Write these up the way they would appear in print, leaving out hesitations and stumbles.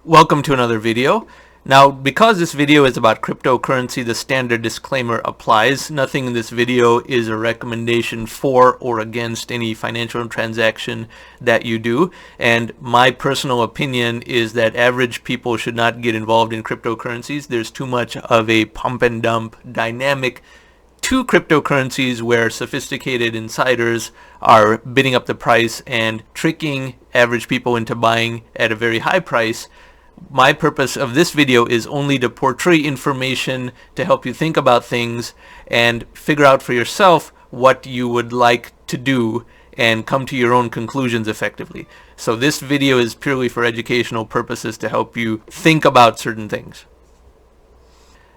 Welcome to another video. Now, because this video is about cryptocurrency, the standard disclaimer applies. Nothing in this video is a recommendation for or against any financial transaction that you do. And my personal opinion is that average people should not get involved in cryptocurrencies. There's too much of a pump and dump dynamic to cryptocurrencies where sophisticated insiders are bidding up the price and tricking average people into buying at a very high price. My purpose of this video is only to portray information to help you think about things and figure out for yourself what you would like to do and come to your own conclusions effectively. So this video is purely for educational purposes to help you think about certain things.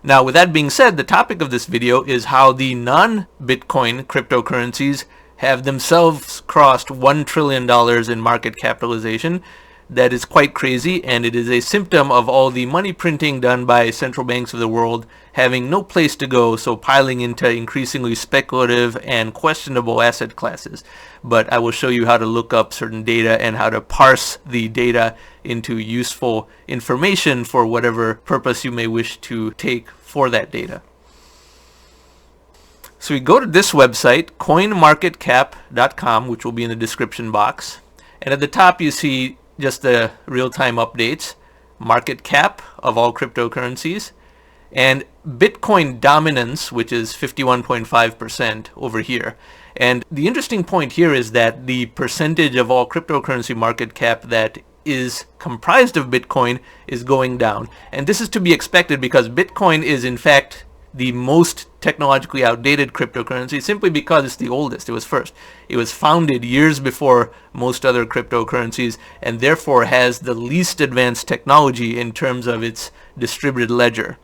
Now, with that being said, the topic of this video is how the non-Bitcoin cryptocurrencies have themselves crossed $1 trillion in market capitalization. That is quite crazy, and it is a symptom of all the money printing done by central banks of the world having no place to go, so piling into increasingly speculative and questionable asset classes. But I will show you how to look up certain data and how to parse the data into useful information for whatever purpose you may wish to take for that data. So we go to this website, coinmarketcap.com, which will be in the description box. And at the top you see just the real-time updates, market cap of all cryptocurrencies, and Bitcoin dominance, which is 51.5% over here. And the interesting point here is that the percentage of all cryptocurrency market cap that is comprised of Bitcoin is going down. And this is to be expected because Bitcoin is in fact the most technologically outdated cryptocurrency simply because it's the oldest. It was first. It was founded years before most other cryptocurrencies and therefore has the least advanced technology in terms of its distributed ledger.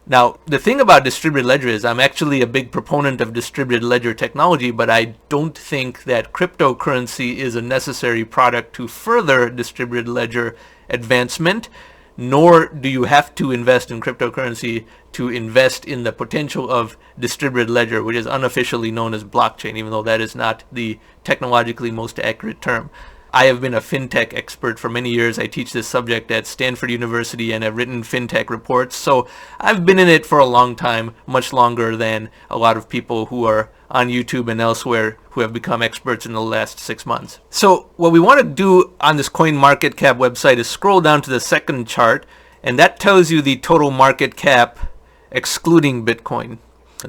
Now, the thing about distributed ledger is I'm actually a big proponent of distributed ledger technology, but I don't think that cryptocurrency is a necessary product to further distributed ledger advancement. Nor do you have to invest in cryptocurrency to invest in the potential of distributed ledger, which is unofficially known as blockchain, even though that is not the technologically most accurate term. I have been a fintech expert for many years. I teach this subject at Stanford University and have written fintech reports. So I've been in it for a long time, much longer than a lot of people who are on YouTube and elsewhere who have become experts in the last 6 months. So what we want to do on this CoinMarketCap website is scroll down to the second chart, and that tells you the total market cap excluding Bitcoin.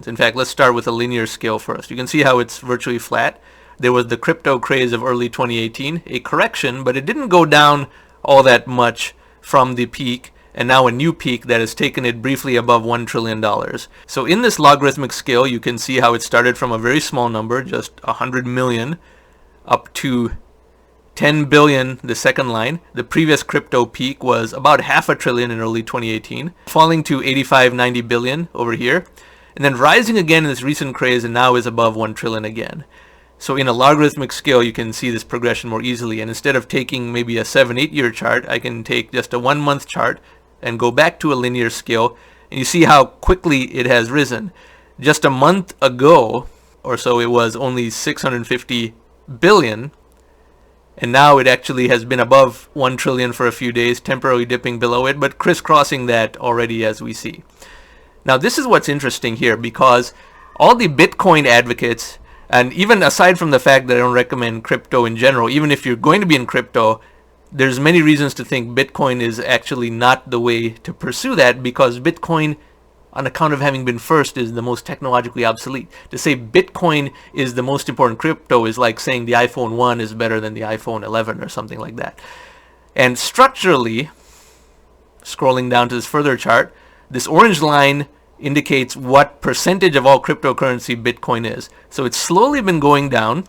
In fact, let's start with a linear scale first. You can see how it's virtually flat. There was the crypto craze of early 2018, a correction, but it didn't go down all that much from the peak, and now a new peak that has taken it briefly above $1 trillion. So in this logarithmic scale, you can see how it started from a very small number, just 100 million, up to 10 billion, the second line. The previous crypto peak was about $500 billion in early 2018, falling to 85-90 billion over here, and then rising again in this recent craze and now is above 1 trillion again. So in a logarithmic scale, you can see this progression more easily. And instead of taking maybe a 7-8 year chart, I can take just a 1 month chart and go back to a linear scale. And you see how quickly it has risen. Just a month ago or so, it was only 650 billion. And now it actually has been above 1 trillion for a few days, temporarily dipping below it, but crisscrossing that already as we see. Now, this is what's interesting here because all the Bitcoin advocates, and even aside from the fact that I don't recommend crypto in general, even if you're going to be in crypto, there's many reasons to think Bitcoin is actually not the way to pursue that because Bitcoin, on account of having been first, is the most technologically obsolete. To say Bitcoin is the most important crypto is like saying the iPhone 1 is better than the iPhone 11 or something like that. And structurally, scrolling down to this further chart, this orange line indicates what percentage of all cryptocurrency Bitcoin is. So it's slowly been going down,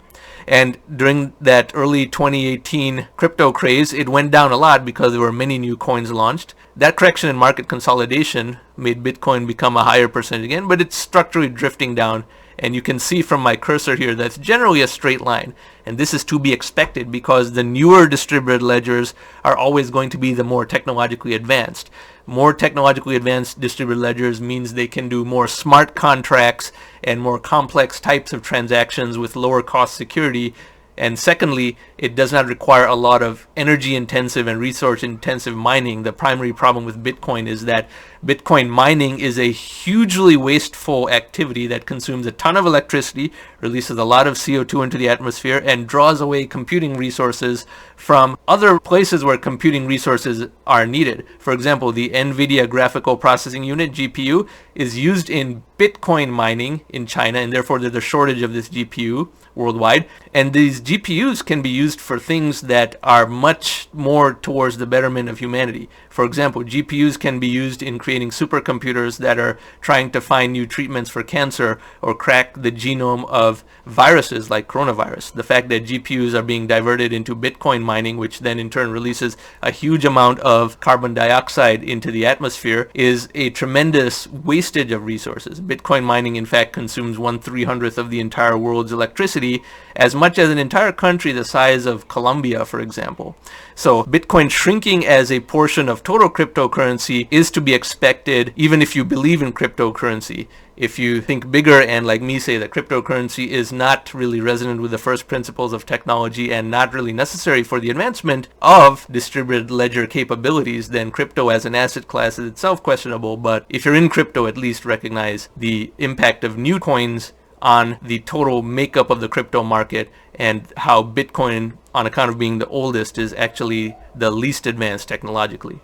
and during that early 2018 crypto craze, it went down a lot because there were many new coins launched. That correction in market consolidation made Bitcoin become a higher percentage again, but it's structurally drifting down. And you can see from my cursor here that's generally a straight line. And this is to be expected because the newer distributed ledgers are always going to be the more technologically advanced. More technologically advanced distributed ledgers means they can do more smart contracts and more complex types of transactions with lower cost security And secondly, it does not require a lot of energy intensive and resource intensive mining. The primary problem with Bitcoin is that Bitcoin mining is a hugely wasteful activity that consumes a ton of electricity, releases a lot of CO2 into the atmosphere, and draws away computing resources from other places where computing resources are needed. For example, the NVIDIA graphical processing unit, GPU, is used in Bitcoin mining in China, and therefore there's a shortage of this GPU worldwide. And these GPUs can be used for things that are much more towards the betterment of humanity. For example, GPUs can be used in creating supercomputers that are trying to find new treatments for cancer or crack the genome of viruses like coronavirus. The fact that GPUs are being diverted into Bitcoin mining, which then in turn releases a huge amount of carbon dioxide into the atmosphere, is a tremendous wastage of resources. Bitcoin mining, in fact, consumes 1/300th of the entire world's electricity, as much as an entire country the size of Colombia, for example. So Bitcoin shrinking as a portion of total cryptocurrency is to be expected, even if you believe in cryptocurrency. If you think bigger and, like me, say that cryptocurrency is not really resonant with the first principles of technology and not really necessary for the advancement of distributed ledger capabilities, then crypto as an asset class is itself questionable. But if you're in crypto, at least recognize the impact of new coins on the total makeup of the crypto market, and how Bitcoin, on account of being the oldest, is actually the least advanced technologically.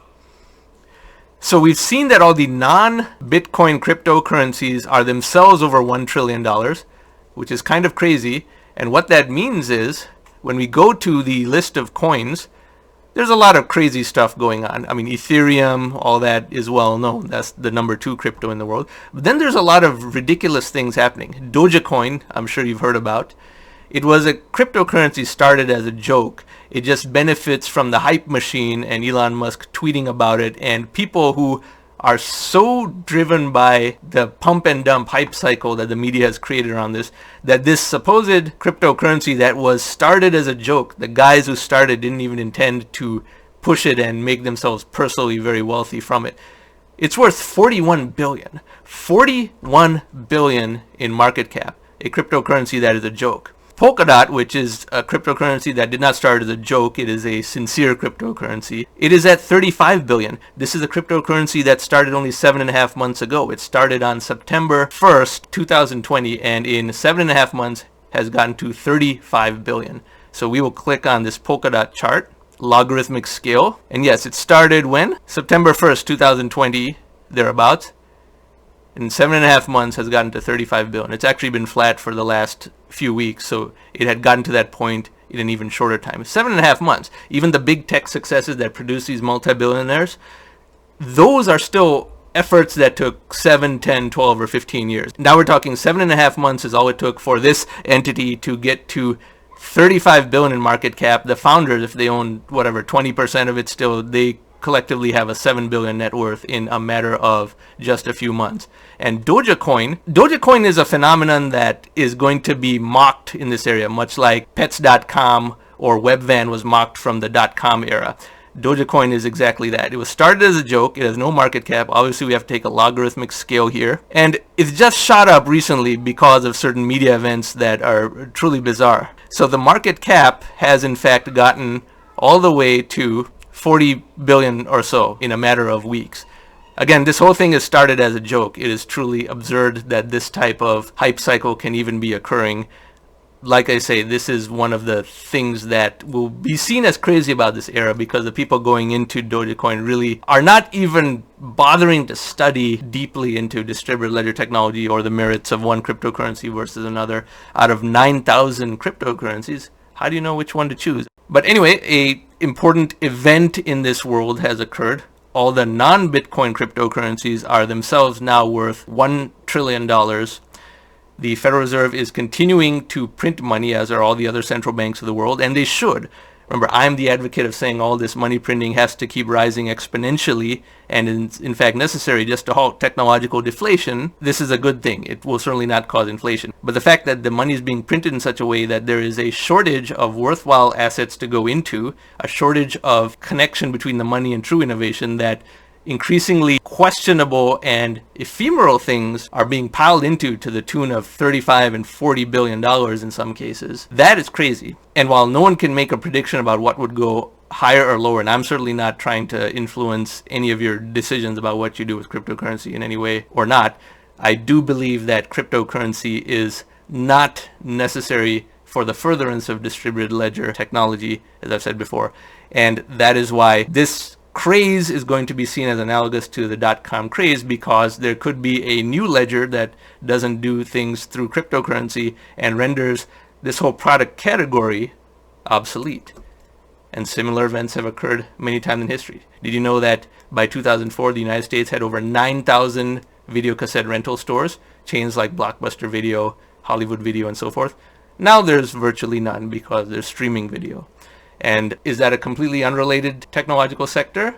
So we've seen that all the non-Bitcoin cryptocurrencies are themselves over $1 trillion, which is kind of crazy. And what that means is, when we go to the list of coins, there's a lot of crazy stuff going on. I mean, Ethereum, all that is well known. That's the #2 crypto in the world. But then there's a lot of ridiculous things happening. Dogecoin, I'm sure you've heard about. It was a cryptocurrency started as a joke. It just benefits from the hype machine and Elon Musk tweeting about it, and people who are so driven by the pump and dump hype cycle that the media has created around this, that this supposed cryptocurrency that was started as a joke, the guys who started didn't even intend to push it and make themselves personally very wealthy from it. It's worth 41 billion. 41 billion in market cap, a cryptocurrency that is a joke. Polkadot, which is a cryptocurrency that did not start as a joke, it is a sincere cryptocurrency. It is at 35 billion. This is a cryptocurrency that started only 7.5 months ago. It started on September 1st, 2020, and in 7.5 months has gotten to 35 billion. So we will click on this Polkadot chart, logarithmic scale. And yes, it started when? September 1st, 2020, thereabouts. In 7.5 months has gotten to 35 billion. It's actually been flat for the last few weeks, so it had gotten to that point in an even shorter time. 7.5 months. Even the big tech successes that produce these multi-billionaires, those are still efforts that took 7, 10, 12, or 15 years. Now we're talking 7.5 months is all it took for this entity to get to 35 billion in market cap. The founders, if they own whatever 20% of it still, they collectively have a 7 billion net worth in a matter of just a few months. And Dogecoin is a phenomenon that is going to be mocked in this area, much like pets.com or Webvan was mocked from the .com era. Dogecoin is exactly that. It was started as a joke. It has no market cap. Obviously, we have to take a logarithmic scale here. And it's just shot up recently because of certain media events that are truly bizarre. So the market cap has in fact gotten all the way to 40 billion or so in a matter of weeks. Again, this whole thing is started as a joke. It is truly absurd that this type of hype cycle can even be occurring. Like I say, this is one of the things that will be seen as crazy about this era, because the people going into Dogecoin really are not even bothering to study deeply into distributed ledger technology or the merits of one cryptocurrency versus another. Out of 9,000 cryptocurrencies, how do you know which one to choose? But anyway, a important event in this world has occurred. All the non-Bitcoin cryptocurrencies are themselves now worth $1 trillion. The Federal Reserve is continuing to print money, as are all the other central banks of the world, and they should. Remember, I'm the advocate of saying all this money printing has to keep rising exponentially, and is in fact necessary just to halt technological deflation. This is a good thing. It will certainly not cause inflation. But the fact that the money is being printed in such a way that there is a shortage of worthwhile assets to go into, a shortage of connection between the money and true innovation, that increasingly questionable and ephemeral things are being piled into to the tune of $35 and $40 billion in some cases. That is crazy. And while no one can make a prediction about what would go higher or lower, and I'm certainly not trying to influence any of your decisions about what you do with cryptocurrency in any way or not, I do believe that cryptocurrency is not necessary for the furtherance of distributed ledger technology, as I've said before. And that is why this craze is going to be seen as analogous to the .com craze, because there could be a new ledger that doesn't do things through cryptocurrency and renders this whole product category obsolete. And similar events have occurred many times in history. Did you know that by 2004 the United States had over 9,000 video cassette rental stores, chains like Blockbuster Video, Hollywood Video, and so forth? Now there's virtually none because there's streaming video. And is that a completely unrelated technological sector?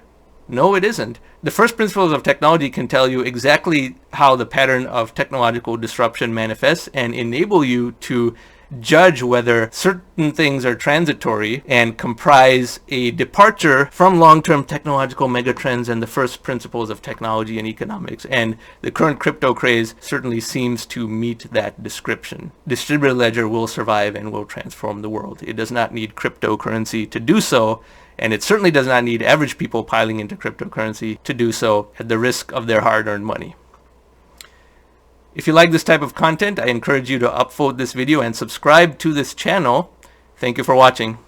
No, it isn't. The first principles of technology can tell you exactly how the pattern of technological disruption manifests and enable you to judge whether certain things are transitory and comprise a departure from long-term technological megatrends and the first principles of technology and economics. And the current crypto craze certainly seems to meet that description. Distributed ledger will survive and will transform the world. It does not need cryptocurrency to do so, and it certainly does not need average people piling into cryptocurrency to do so at the risk of their hard-earned money. If you like this type of content, I encourage you to upvote this video and subscribe to this channel. Thank you for watching.